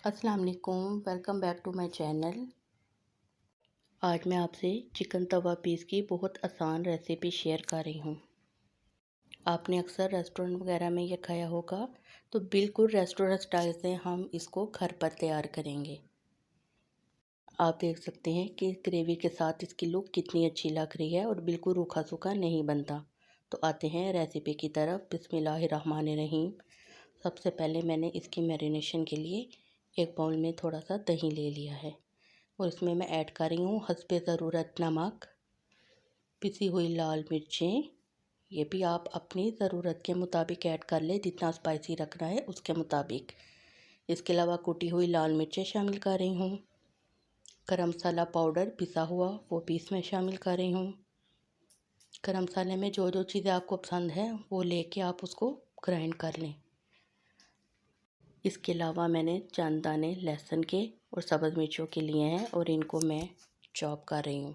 अस्सलाम वालेकुम, welcome back to my channel. आज मैं आपसे चिकन तवा पीस की बहुत आसान रेसिपी शेयर कर रही हूँ। आपने अक्सर रेस्टोरेंट वगैरह में ये खाया होगा, तो बिल्कुल रेस्टोरेंट स्टाइल से हम इसको घर पर तैयार करेंगे। आप देख सकते हैं कि ग्रेवी के साथ इसकी लुक कितनी अच्छी लग रही है और बिल्कुल रूखा सूखा नहीं बनता। तो आते हैं रेसिपी की तरफ। बिस्मिल्लाहिर्रहमानिर्रहीम। सबसे पहले मैंने इसकी मैरिनेशन के लिए एक बाउल में थोड़ा सा दही ले लिया है और इसमें मैं ऐड कर रही हूँ हस्बे ज़रूरत नमक, पिसी हुई लाल मिर्चें। ये भी आप अपनी ज़रूरत के मुताबिक ऐड कर ले, जितना स्पाइसी रखना है उसके मुताबिक। इसके अलावा कुटी हुई लाल मिर्चें शामिल कर रही हूँ। गरम मसाला पाउडर पिसा हुआ वो भी इसमें शामिल कर रही हूँ। गरम मसाले में जो जो चीज़ें आपको पसंद है वो लेके आप उसको ग्राइंड कर लें। इसके अलावा मैंने चंद दाने लहसुन के और सब्ज़ मिर्चों के लिए हैं और इनको मैं चॉप कर रही हूँ।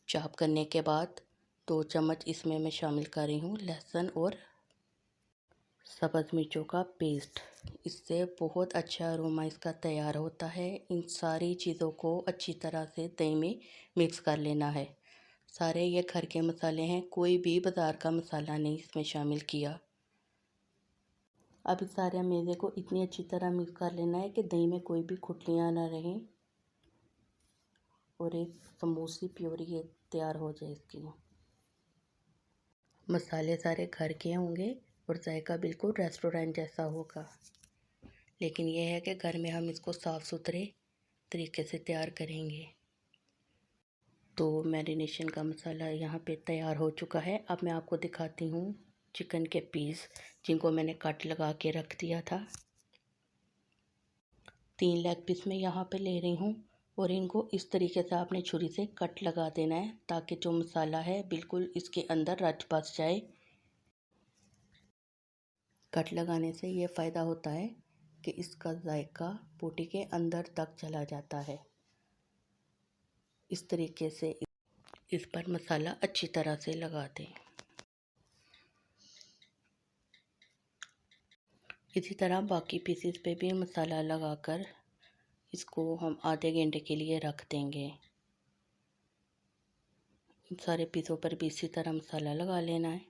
चॉप करने के बाद 2 चम्मच इसमें मैं शामिल कर रही हूँ लहसुन और सब्ज़ मिर्चों का पेस्ट। इससे बहुत अच्छा अरोमा इसका तैयार होता है। इन सारी चीज़ों को अच्छी तरह से दही में मिक्स कर लेना है। सारे ये घर के मसाले हैं, कोई भी बाज़ार का मसाला नहीं इसमें शामिल किया। अब इस सारे मेवे को इतनी अच्छी तरह मिक्स कर लेना है कि दही में कोई भी खुटलियाँ ना रहें और एक स्मूथ सी प्योरी तैयार हो जाए इसकी। मसाले सारे घर के होंगे और जायका बिल्कुल रेस्टोरेंट जैसा होगा, लेकिन यह है कि घर में हम इसको साफ़ सुथरे तरीके से तैयार करेंगे। तो मैरिनेशन का मसाला यहाँ पे तैयार हो चुका है। अब मैं आपको दिखाती हूँ चिकन के पीस, जिनको मैंने कट लगा के रख दिया था। 3 लेग पीस मैं यहाँ पे ले रही हूँ और इनको इस तरीके से आपने छुरी से कट लगा देना है ताकि जो मसाला है बिल्कुल इसके अंदर रच बस जाए। कट लगाने से ये फ़ायदा होता है कि इसका जायका बोटी के अंदर तक चला जाता है। इस तरीके से इस पर मसाला अच्छी तरह से लगा दें। इसी तरह बाकी पीसेस पे भी मसाला लगाकर इसको हम आधे घंटे के लिए रख देंगे। सारे पीसों पर भी इसी तरह मसाला लगा लेना है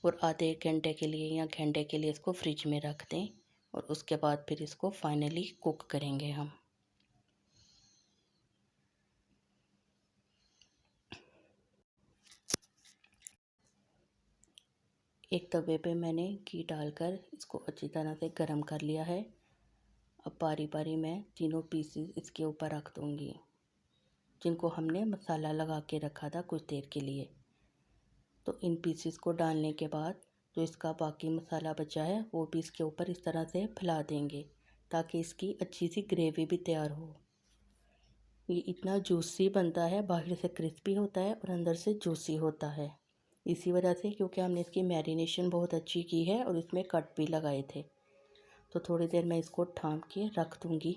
और आधे एक घंटे के लिए या घंटे के लिए इसको फ्रिज में रख दें और उसके बाद फिर इसको फाइनली कुक करेंगे हम। एक तवे पे मैंने घी डालकर इसको अच्छी तरह से गरम कर लिया है। अब बारी बारी मैं तीनों पीसेस इसके ऊपर रख दूँगी, जिनको हमने मसाला लगा के रखा था कुछ देर के लिए। तो इन पीसेस को डालने के बाद जो इसका बाकी मसाला बचा है वो भी इसके ऊपर इस तरह से फैला देंगे ताकि इसकी अच्छी सी ग्रेवी भी तैयार हो। ये इतना जूसी बनता है, बाहर से क्रिस्पी होता है और अंदर से जूसी होता है। इसी वजह से क्योंकि हमने इसकी मैरिनेशन बहुत अच्छी की है और इसमें कट भी लगाए थे। तो थोड़ी देर मैं इसको ढाँप के रख दूँगी।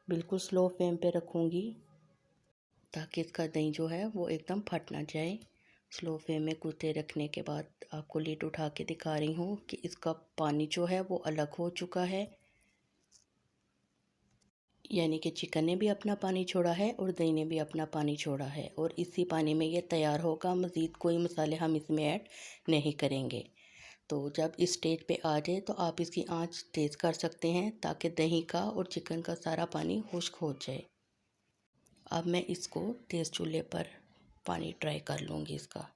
बिल्कुल स्लो फ्लेम पे रखूँगी ताकि इसका दही जो है वो एकदम फट ना जाए। स्लो फ्लेम में कुछ देर रखने के बाद आपको लीड उठा के दिखा रही हूँ कि इसका पानी जो है वो अलग हो चुका है, यानी कि चिकन ने भी अपना पानी छोड़ा है और दही ने भी अपना पानी छोड़ा है और इसी पानी में ये तैयार होगा। मज़ीद कोई मसाले हम इसमें ऐड नहीं करेंगे। तो जब इस स्टेज पे आ जाए तो आप इसकी आंच तेज़ कर सकते हैं ताकि दही का और चिकन का सारा पानी खुश्क हो जाए। अब मैं इसको तेज़ चूल्हे पर पानी ट्राई कर लूँगी इसका।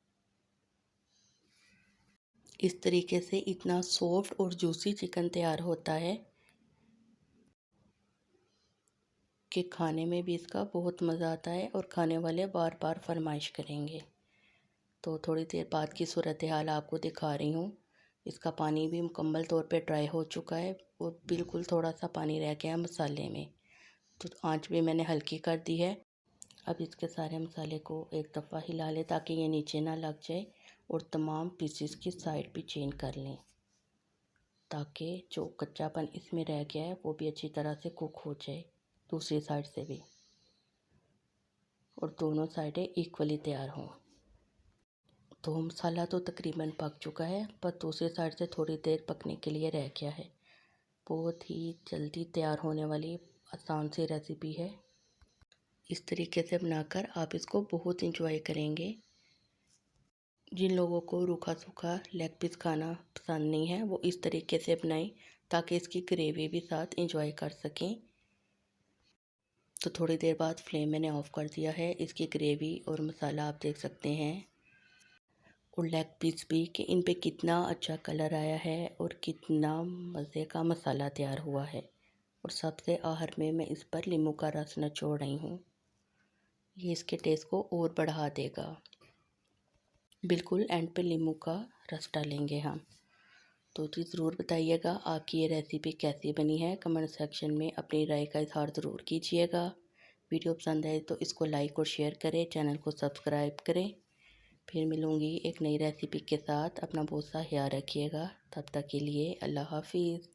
इस तरीके से इतना सॉफ्ट और जूसी चिकन तैयार होता है कि खाने में भी इसका बहुत मज़ा आता है और खाने वाले बार बार फरमाइश करेंगे। तो थोड़ी देर बाद की सूरत हाल आपको दिखा रही हूँ। इसका पानी भी मुकम्मल तौर पे ड्राई हो चुका है और बिल्कुल थोड़ा सा पानी रह गया मसाले में। तो आंच भी मैंने हल्की कर दी है। अब इसके सारे मसाले को एक दफ़ा हिला लें ताकि ये नीचे ना लग जाए और तमाम पीसेस की साइड भी चेंज कर लें ताकि जो कच्चापन इसमें रह गया है वो भी अच्छी तरह से कुक हो जाए दूसरी साइड से भी, और दोनों साइडें इक्वली तैयार हों। तो मसाला तो तकरीबन पक चुका है, पर दूसरी साइड से थोड़ी देर पकने के लिए रह गया है। बहुत ही जल्दी तैयार होने वाली आसान सी रेसिपी है। इस तरीके से बनाकर आप इसको बहुत इंजॉय करेंगे। जिन लोगों को रूखा सूखा लेग पीस खाना पसंद नहीं है वो इस तरीके से बनाएं ताकि इसकी ग्रेवी भी साथ इंजॉय कर सकें। तो थोड़ी देर बाद फ्लेम मैंने ऑफ़ कर दिया है। इसकी ग्रेवी और मसाला आप देख सकते हैं और लेग पीस भी कि इन पे कितना अच्छा कलर आया है और कितना मज़े का मसाला तैयार हुआ है। और सबसे आखिर में मैं इस पर नींबू का रस निचोड़ रही हूँ। ये इसके टेस्ट को और बढ़ा देगा। बिल्कुल एंड पे नींबू का रस डालेंगे हम। तो जी ज़रूर बताइएगा आपकी ये रेसिपी कैसी बनी है। कमेंट सेक्शन में अपनी राय का इज़हार ज़रूर कीजिएगा। वीडियो पसंद आए तो इसको लाइक और शेयर करें, चैनल को सब्सक्राइब करें। फिर मिलूँगी एक नई रेसिपी के साथ। अपना बहुत सा ख्याल रखिएगा। तब तक के लिए अल्लाह हाफिज़।